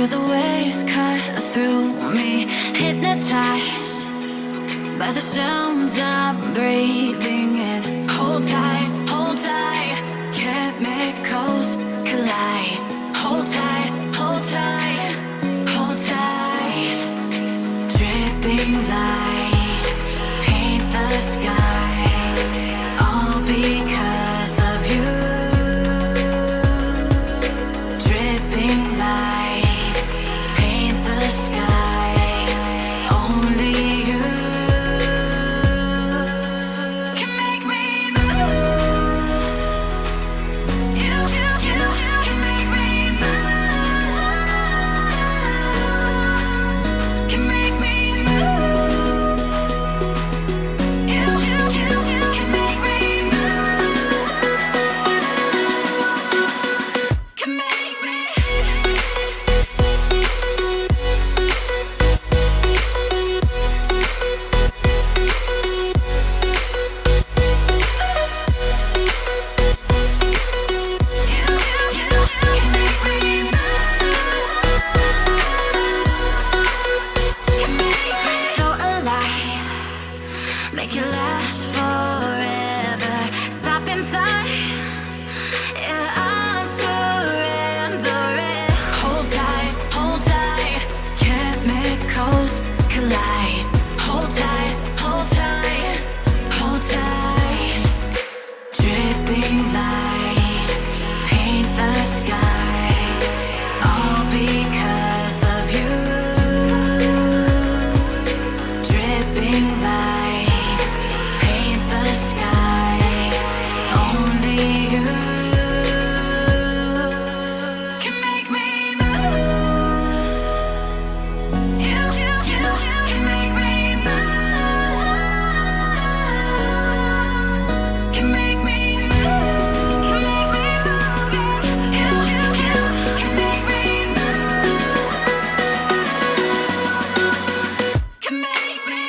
Feel the waves cut through me, hypnotized by the sounds I'm breathing in. Hold tight, hold tight, chemicals collide. Hold tight, hold tight, hold tight. Dripping lights paint the skies, all because of you. Dripping lights paint the skies, only you can make me move. You can make me move. Can make me move. You can make me move. Can make me. So alive, make it last forever. Stop in time, yeah, I'm surrendering. Hold tight, chemicals collide. Hold tight, hold tight, hold tight. Dripping lights paint the skies, all because of you. Dripping lights paint the skies, only you can make me move. You can make me move. Can make me move. Can make me move. You can make me move. Can make me.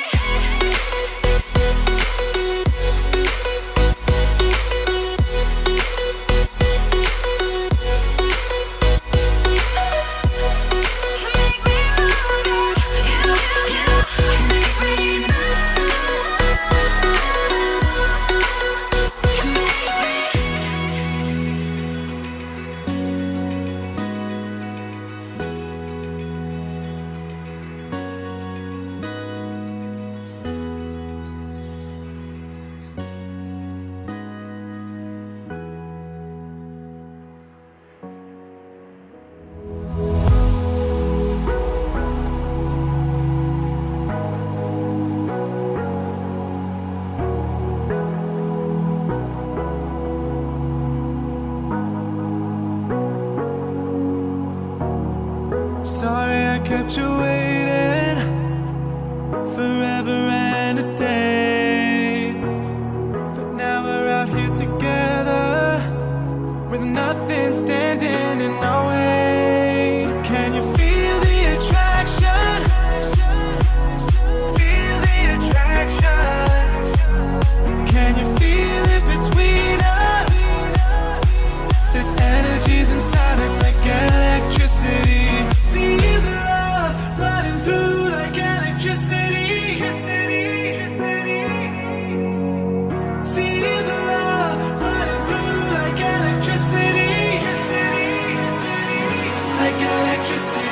Sorry I kept you waiting forever and a day, but now we're out here together with nothing standing in our way. Can you feel the attraction? Feel the attraction. Can you feel it between us? This energy's inside us like electricity. Feel the love running through like electricity. Feel the love running through like electricity. Like electricity.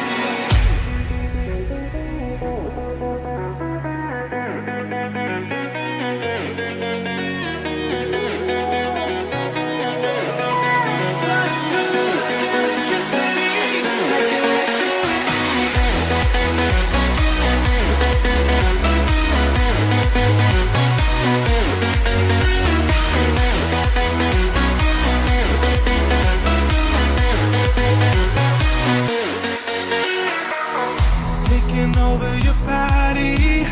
Taking over your body,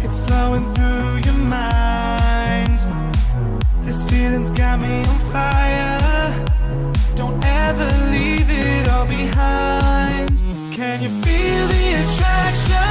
it's flowing through your mind. This feeling's got me on fire. Don't ever leave it all behind. Can you feel the attraction?